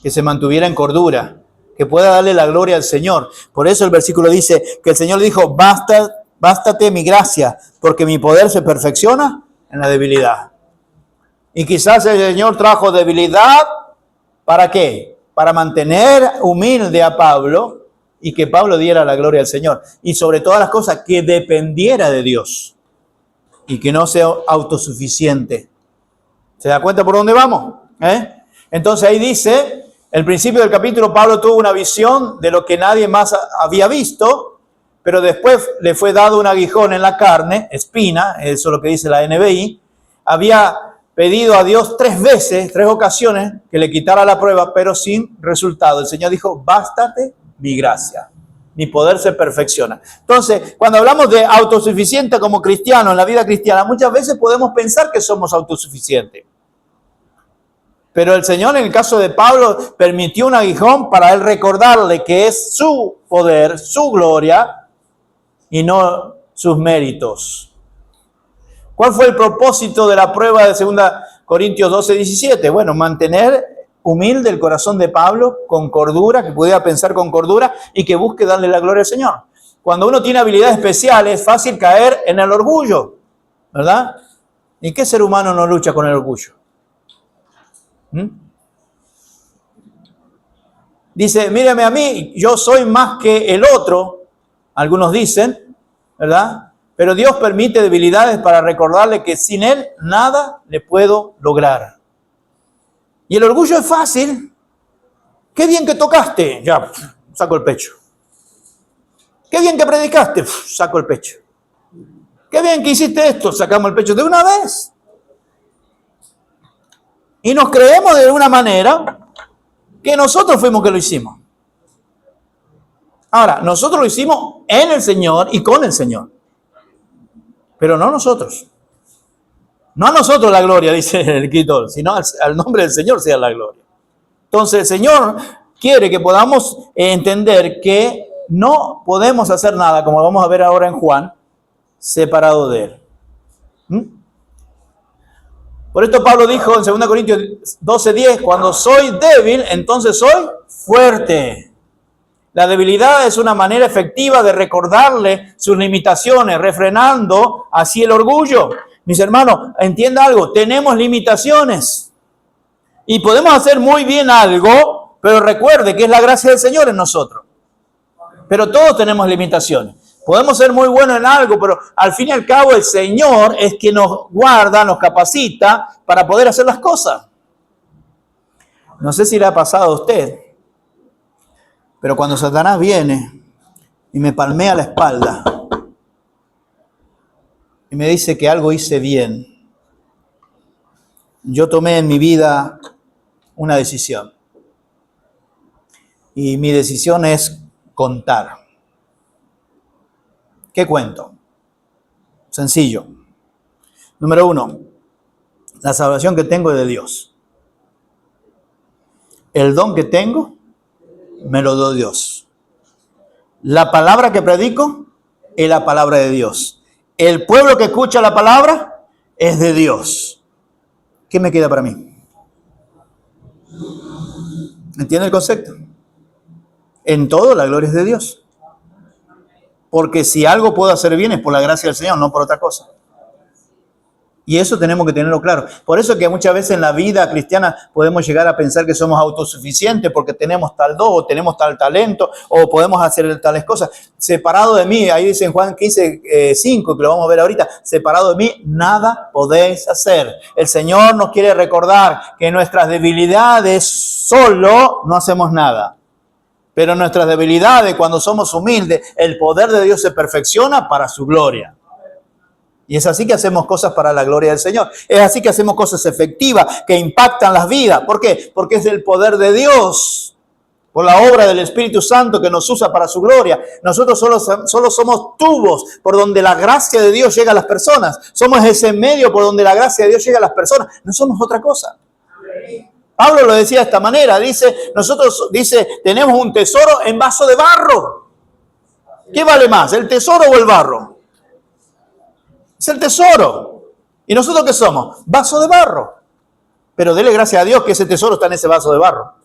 que se mantuviera en cordura, que pueda darle la gloria al Señor. Por eso el versículo dice que el Señor le dijo, bástate mi gracia, porque mi poder se perfecciona en la debilidad. Y quizás el Señor trajo debilidad, ¿para qué? Para mantener humilde a Pablo y que Pablo diera la gloria al Señor. Y sobre todas las cosas, que dependiera de Dios y que no sea autosuficiente. ¿Se da cuenta por dónde vamos? Entonces ahí dice, el principio del capítulo, Pablo tuvo una visión de lo que nadie más había visto, pero después le fue dado un aguijón en la carne, espina, eso es lo que dice la NBI. Había pedido a Dios 3 veces, 3 ocasiones, que le quitara la prueba, pero sin resultado. El Señor dijo, bástate mi gracia, mi poder se perfecciona. Entonces, cuando hablamos de autosuficiente como cristiano en la vida cristiana, muchas veces podemos pensar que somos autosuficientes. Pero el Señor, en el caso de Pablo, permitió un aguijón para él recordarle que es su poder, su gloria y no sus méritos. ¿Cuál fue el propósito de la prueba de 2 Corintios 12:17? Bueno, mantener humilde el corazón de Pablo con cordura, que pudiera pensar con cordura y que busque darle la gloria al Señor. Cuando uno tiene habilidades especiales, es fácil caer en el orgullo, ¿verdad? ¿Y qué ser humano no lucha con el orgullo? Dice, mírame a mí, yo soy más que el otro, algunos dicen, ¿verdad? Pero Dios permite debilidades para recordarle que sin Él nada le puedo lograr. Y el orgullo es fácil. Qué bien que tocaste, ya, saco el pecho. Qué bien que predicaste, saco el pecho. Qué bien que hiciste esto, sacamos el pecho de una vez. Y nos creemos de una manera que nosotros fuimos que lo hicimos. Ahora, nosotros lo hicimos en el Señor y con el Señor. Pero no nosotros. No a nosotros la gloria, dice el escritor, sino al nombre del Señor sea la gloria. Entonces el Señor quiere que podamos entender que no podemos hacer nada, como vamos a ver ahora en Juan, separado de Él. Por esto Pablo dijo en 2 Corintios 12:10, cuando soy débil, entonces soy fuerte. La debilidad es una manera efectiva de recordarle sus limitaciones, refrenando así el orgullo. Mis hermanos, entienda algo, tenemos limitaciones y podemos hacer muy bien algo, pero recuerde que es la gracia del Señor en nosotros. Pero todos tenemos limitaciones. Podemos ser muy buenos en algo, pero al fin y al cabo el Señor es quien nos guarda, nos capacita para poder hacer las cosas. No sé si le ha pasado a usted, pero cuando Satanás viene y me palmea la espalda y me dice que algo hice bien, yo tomé en mi vida una decisión. Y mi decisión es contar. ¿Qué cuento? Sencillo. Número 1, la salvación que tengo es de Dios. El don que tengo, me lo dio Dios. La palabra que predico es la palabra de Dios. El pueblo que escucha la palabra es de Dios. ¿Qué me queda para mí? ¿Entiende el concepto? En todo la gloria es de Dios. Porque si algo puedo hacer bien es por la gracia del Señor, no por otra cosa. Y eso tenemos que tenerlo claro. Por eso es que muchas veces en la vida cristiana podemos llegar a pensar que somos autosuficientes porque tenemos tal don o tenemos tal talento o podemos hacer tales cosas. Separado de mí, ahí dice en Juan 15:5, que lo vamos a ver ahorita, separado de mí nada podéis hacer. El Señor nos quiere recordar que en nuestras debilidades solo no hacemos nada. Pero en nuestras debilidades, cuando somos humildes, el poder de Dios se perfecciona para su gloria. Y es así que hacemos cosas para la gloria del Señor. Es así que hacemos cosas efectivas que impactan las vidas. ¿Por qué? Porque es el poder de Dios, por la obra del Espíritu Santo que nos usa para su gloria. Nosotros solo somos tubos por donde la gracia de Dios llega a las personas. Somos ese medio por donde la gracia de Dios llega a las personas. No somos otra cosa. Pablo lo decía de esta manera, nosotros tenemos un tesoro en vaso de barro. ¿Qué vale más, el tesoro o el barro? Es el tesoro. ¿Y nosotros qué somos? Vaso de barro. Pero dele gracias a Dios que ese tesoro está en ese vaso de barro.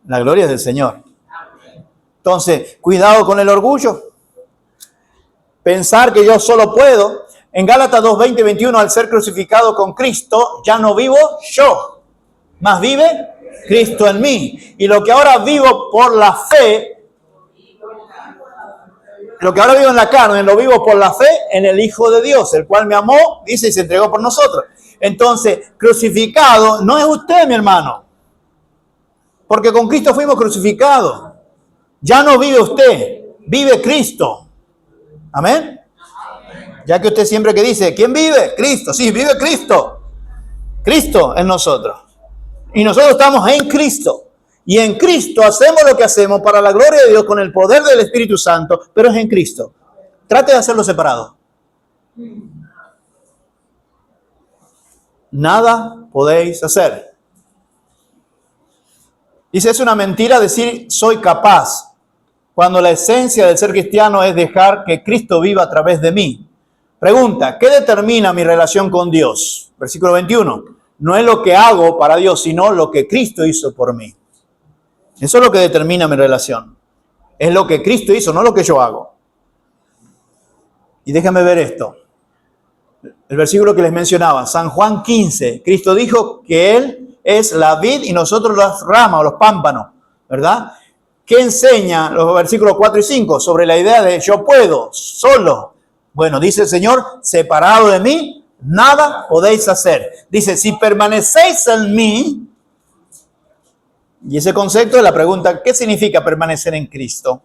La gloria es del Señor. Entonces, cuidado con el orgullo. Pensar que yo solo puedo. En Gálatas 2:20-21, al ser crucificado con Cristo, ya no vivo yo, mas vive Cristo en mí. Y lo que ahora vivo por la fe, lo que ahora vivo en la carne, lo vivo por la fe en el Hijo de Dios, el cual me amó, dice, y se entregó por nosotros. Entonces, crucificado no es usted, mi hermano, porque con Cristo fuimos crucificados. Ya no vive usted, vive Cristo. Amén. Ya que usted siempre que dice, ¿quién vive? Cristo. Sí, vive Cristo. Cristo en nosotros. Y nosotros estamos en Cristo. Y en Cristo hacemos lo que hacemos para la gloria de Dios con el poder del Espíritu Santo, pero es en Cristo. Trate de hacerlo separado. Nada podéis hacer. Dice, es una mentira decir soy capaz, cuando la esencia del ser cristiano es dejar que Cristo viva a través de mí. Pregunta, ¿qué determina mi relación con Dios? Versículo 21. No es lo que hago para Dios, sino lo que Cristo hizo por mí. Eso es lo que determina mi relación. Es lo que Cristo hizo, no lo que yo hago. Y déjame ver esto. El versículo que les mencionaba, San Juan 15. Cristo dijo que Él es la vid y nosotros las ramas o los pámpanos, ¿verdad? ¿Qué enseña los versículos 4 y 5 sobre la idea de yo puedo, solo? Bueno, dice el Señor, separado de mí, nada podéis hacer. Dice, si permanecéis en mí, y ese concepto es la pregunta, ¿qué significa permanecer en Cristo?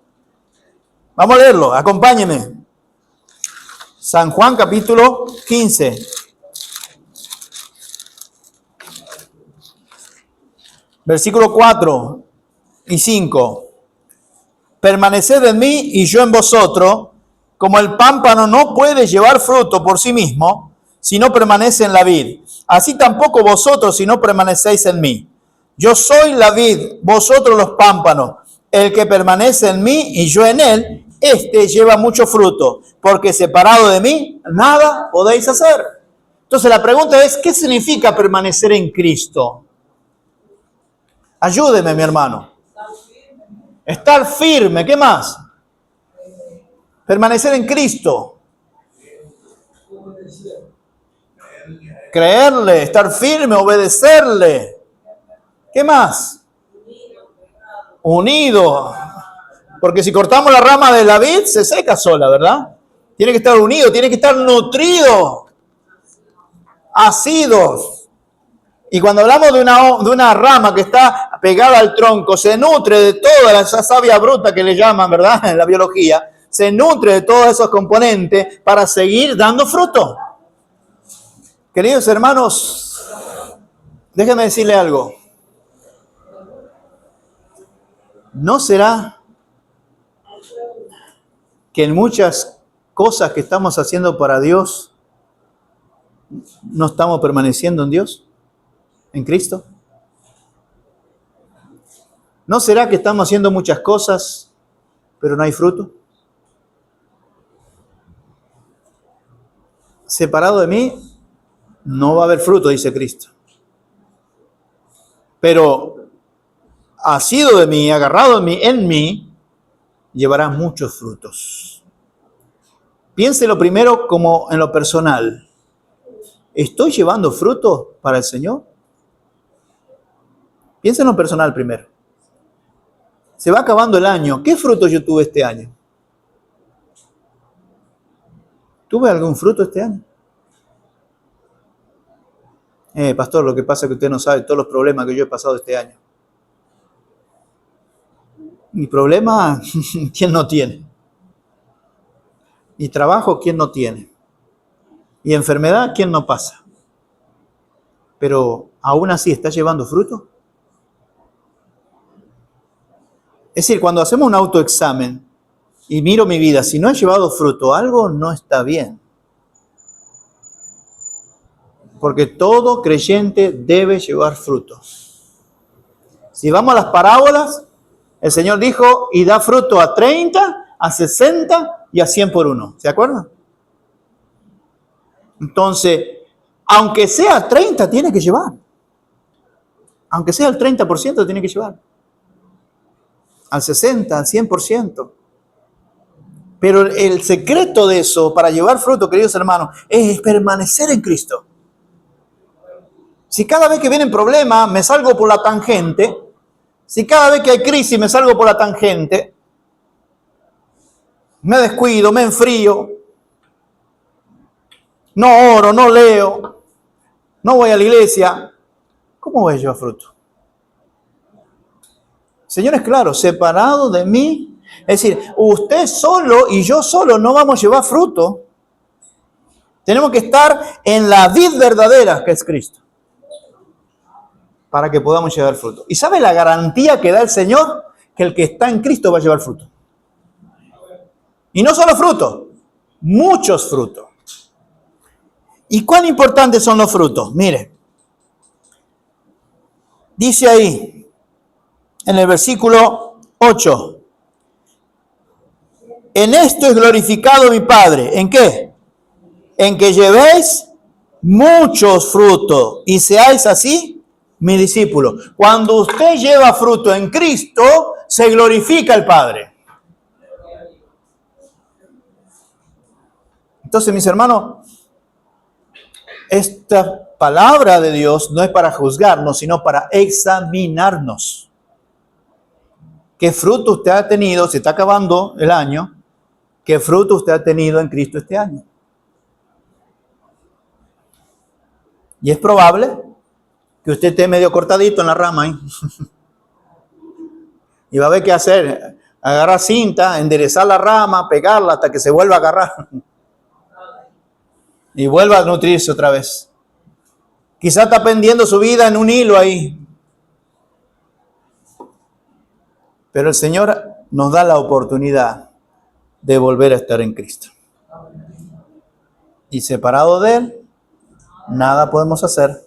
Vamos a leerlo, acompáñenme. San Juan capítulo 15. Versículo 4 y 5. Permaneced en mí y yo en vosotros, como el pámpano no puede llevar fruto por sí mismo, si no permanece en la vid. Así tampoco vosotros, si no permanecéis en mí. Yo soy la vid, vosotros los pámpanos. El que permanece en mí y yo en él, este lleva mucho fruto, porque separado de mí, nada podéis hacer. Entonces la pregunta es, ¿qué significa permanecer en Cristo? Ayúdeme, mi hermano. Estar firme, ¿qué más? Permanecer en Cristo. Creerle, estar firme, obedecerle. ¿Qué más? Unido. Porque si cortamos la rama de la vid, se seca sola, ¿verdad? Tiene que estar unido, tiene que estar nutrido. Asidos. Y cuando hablamos de una rama que está pegada al tronco, se nutre de toda esa savia bruta que le llaman, ¿verdad? En la biología, se nutre de todos esos componentes para seguir dando fruto. Queridos hermanos, déjenme decirle algo. ¿No será que en muchas cosas que estamos haciendo para Dios, no estamos permaneciendo en Dios? ¿En Cristo? ¿No será que estamos haciendo muchas cosas, pero no hay fruto? Separado de mí, no va a haber fruto, dice Cristo. Pero asido de mí, agarrado en mí, llevará muchos frutos. Piénselo primero como en lo personal. ¿Estoy llevando fruto para el Señor? Piensa en lo personal primero. Se va acabando el año. ¿Qué fruto yo tuve este año? ¿Tuve algún fruto este año? Pastor, lo que pasa es que usted no sabe todos los problemas que yo he pasado este año. Mi problema, ¿quién no tiene? Mi trabajo, ¿quién no tiene? Y enfermedad, ¿quién no pasa? Pero aún así, ¿está llevando fruto? Es decir, cuando hacemos un autoexamen y miro mi vida, si no he llevado fruto, algo no está bien. Porque todo creyente debe llevar fruto. Si vamos a las parábolas, el Señor dijo, y da fruto a 30, a 60 y a 100 por uno. ¿Se acuerdan? Entonces, aunque sea 30, tiene que llevar. Aunque sea el 30%, tiene que llevar. Al 60, al 100%. Pero el secreto de eso, para llevar fruto, queridos hermanos, es permanecer en Cristo. si cada vez que vienen problemas me salgo por la tangente, si cada vez que hay crisis me salgo por la tangente, me descuido, me enfrío, no oro, no leo, no voy a la iglesia, ¿cómo voy a llevar fruto? Señor, es claro, separado de mí, es decir, usted solo y yo solo no vamos a llevar fruto. Tenemos que estar en la vid verdadera que es Cristo, para que podamos llevar fruto. ¿Y sabe la garantía que da el Señor? Que el que está en Cristo va a llevar fruto. Y no solo fruto, muchos frutos. ¿Y cuán importantes son los frutos? Mire, dice ahí, en el versículo 8, en esto es glorificado mi Padre. ¿En qué? En que llevéis muchos frutos y seáis así mi discípulo. Cuando usted lleva fruto en Cristo, se glorifica el Padre. Entonces, mis hermanos, esta palabra de Dios no es para juzgarnos, sino para examinarnos. ¿Qué fruto usted ha tenido? Se está acabando el año. ¿Qué fruto usted ha tenido en Cristo este año? Y es probable que usted esté medio cortadito en la rama, ¿eh? Y va a ver qué hacer. Agarrar cinta, enderezar la rama, pegarla hasta que se vuelva a agarrar. Y vuelva a nutrirse otra vez. Quizá está pendiendo su vida en un hilo ahí. Pero el Señor nos da la oportunidad de volver a estar en Cristo. Y separado de Él, nada podemos hacer.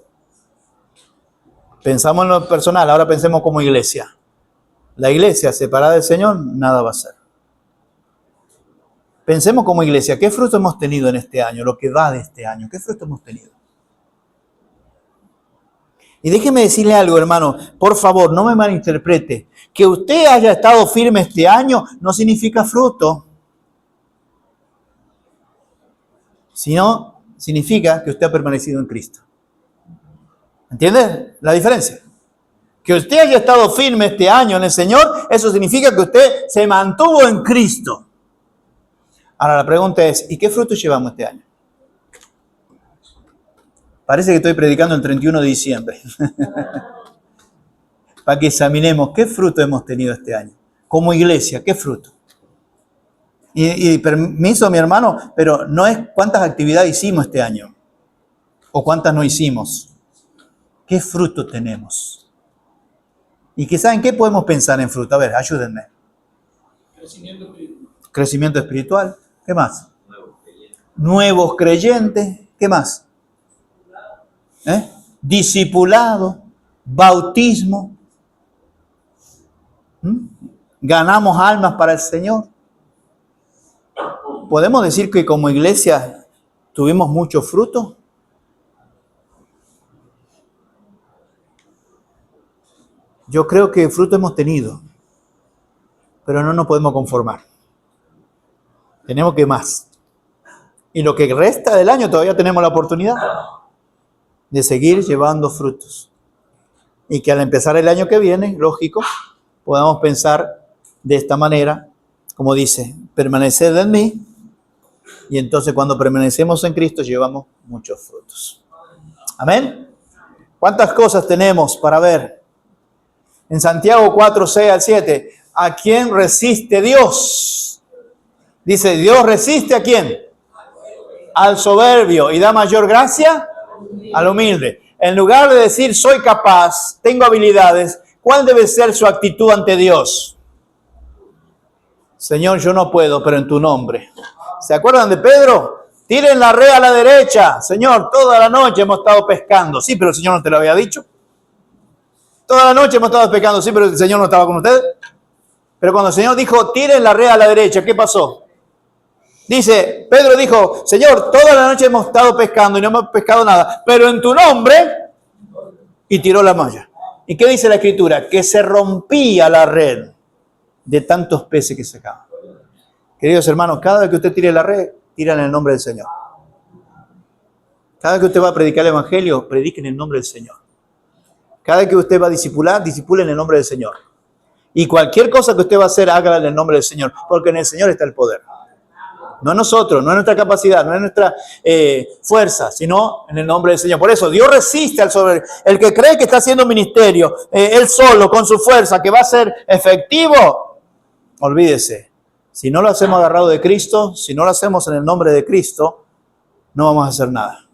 Pensamos en lo personal, ahora pensemos como iglesia. La iglesia separada del Señor, nada va a hacer. Pensemos como iglesia, ¿qué fruto hemos tenido en este año? Lo que va de este año, ¿qué fruto hemos tenido? Y déjeme decirle algo, hermano, por favor, no me malinterprete. Que usted haya estado firme este año no significa fruto, sino significa que usted ha permanecido en Cristo. ¿Entiende la diferencia? Que usted haya estado firme este año en el Señor, eso significa que usted se mantuvo en Cristo. Ahora la pregunta es, ¿y qué fruto llevamos este año? Parece que estoy predicando el 31 de diciembre. Para que examinemos qué fruto hemos tenido este año. Como iglesia, ¿qué fruto? Y permiso, mi hermano, pero no es cuántas actividades hicimos este año. O cuántas no hicimos. ¿Qué fruto tenemos? Y quizás en qué podemos pensar en fruto. A ver, ayúdenme. Crecimiento espiritual. ¿Qué más? Nuevos creyentes. ¿Qué más? Discipulado. Bautismo. Ganamos almas para el Señor. ¿Podemos decir que como iglesia tuvimos mucho fruto? Yo creo que fruto hemos tenido, pero no nos podemos conformar. Tenemos que más. Y lo que resta del año todavía tenemos la oportunidad de seguir llevando frutos. Y que al empezar el año que viene, lógico, podamos pensar de esta manera, como dice, permaneced en mí, y entonces cuando permanecemos en Cristo llevamos muchos frutos. Amén. ¿Cuántas cosas tenemos para ver? En Santiago 4, 6 al 7, ¿a quién resiste Dios? Dice, Dios resiste ¿a quién? Al soberbio y da mayor gracia al humilde. En lugar de decir, soy capaz, tengo habilidades, ¿cuál debe ser su actitud ante Dios? Señor, yo no puedo, pero en tu nombre. ¿Se acuerdan de Pedro? Tiren la red a la derecha. Señor, toda la noche hemos estado pescando. Sí, pero el Señor no te lo había dicho. Toda la noche hemos estado pescando. Sí, pero el Señor no estaba con ustedes. Pero cuando el Señor dijo, tiren la red a la derecha, ¿qué pasó? Dice, Pedro dijo, Señor, toda la noche hemos estado pescando y no hemos pescado nada, pero en tu nombre, y tiró la malla. ¿Y qué dice la Escritura? Que se rompía la red de tantos peces que sacaban. Queridos hermanos, cada vez que usted tire la red, tira en el nombre del Señor. Cada vez que usted va a predicar el Evangelio, predique en el nombre del Señor. Cada vez que usted va a discipular, discipule en el nombre del Señor. Y cualquier cosa que usted va a hacer, hágala en el nombre del Señor, porque en el Señor está el poder. No en nosotros, no en nuestra capacidad, no en nuestra fuerza, sino en el nombre del Señor. Por eso Dios resiste al soberbio. El que cree que está haciendo ministerio, él solo, con su fuerza, que va a ser efectivo, olvídese. Si no lo hacemos agarrado de Cristo, si no lo hacemos en el nombre de Cristo, no vamos a hacer nada.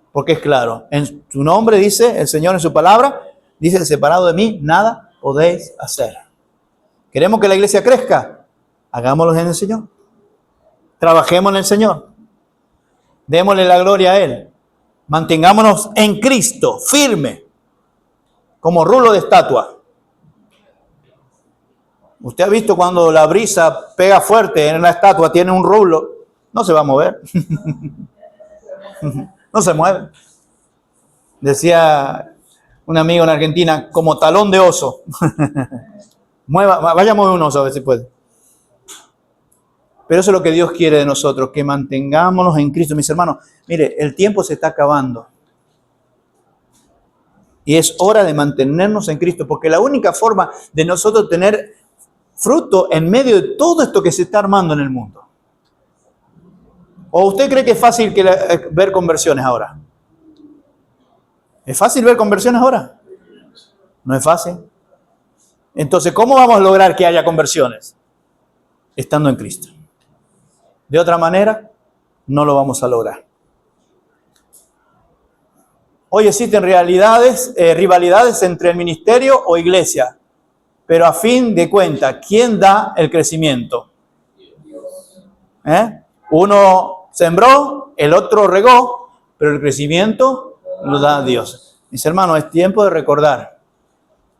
Porque es claro, en su nombre dice el Señor en su palabra, dice, separado de mí, nada podéis hacer. ¿Queremos que la iglesia crezca? Hagámoslo en el Señor. Trabajemos en el Señor. Démosle la gloria a Él. Mantengámonos en Cristo, firme, como rulo de estatua. Usted ha visto cuando la brisa pega fuerte en una estatua, tiene un rulo, no se va a mover. No se mueve. Decía un amigo en Argentina, como talón de oso. Vaya a mover un oso a ver si puede. Pero eso es lo que Dios quiere de nosotros, que mantengámonos en Cristo. Mis hermanos, mire, el tiempo se está acabando. Y es hora de mantenernos en Cristo, porque la única forma de nosotros tener fruto en medio de todo esto que se está armando en el mundo. ¿O usted cree que es fácil ver conversiones ahora? ¿Es fácil ver conversiones ahora? No es fácil. Entonces, ¿cómo vamos a lograr que haya conversiones? Estando en Cristo. De otra manera, no lo vamos a lograr. Hoy existen rivalidades entre el ministerio o iglesia, pero a fin de cuentas, ¿quién da el crecimiento? Uno sembró, el otro regó, pero el crecimiento lo da Dios. Mis hermanos, es tiempo de recordar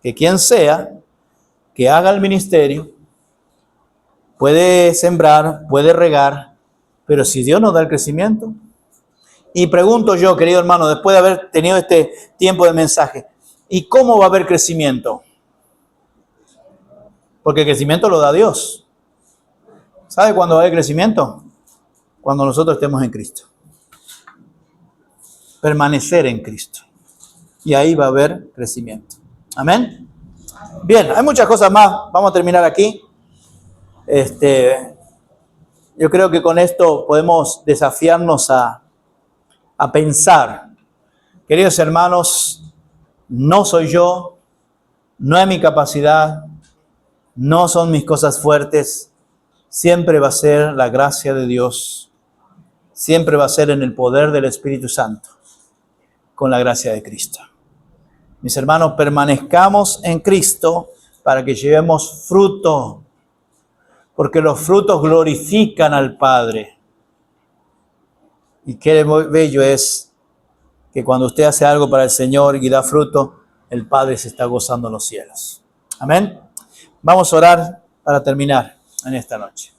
que quien sea que haga el ministerio puede sembrar, puede regar, pero si Dios nos da el crecimiento. Y pregunto yo, querido hermano, después de haber tenido este tiempo de mensaje, ¿y cómo va a haber crecimiento? Porque el crecimiento lo da Dios. ¿Sabe cuándo va a haber crecimiento? Cuando nosotros estemos en Cristo. Permanecer en Cristo. Y ahí va a haber crecimiento. Amén. Bien, hay muchas cosas más. Vamos a terminar aquí. Yo creo que con esto podemos desafiarnos a pensar. Queridos hermanos, no soy yo, no es mi capacidad, no son mis cosas fuertes. Siempre va a ser la gracia de Dios. Siempre va a ser en el poder del Espíritu Santo, con la gracia de Cristo. Mis hermanos, permanezcamos en Cristo para que llevemos fruto, porque los frutos glorifican al Padre. Y qué bello es que cuando usted hace algo para el Señor y da fruto, el Padre se está gozando en los cielos. Amén. Vamos a orar para terminar en esta noche.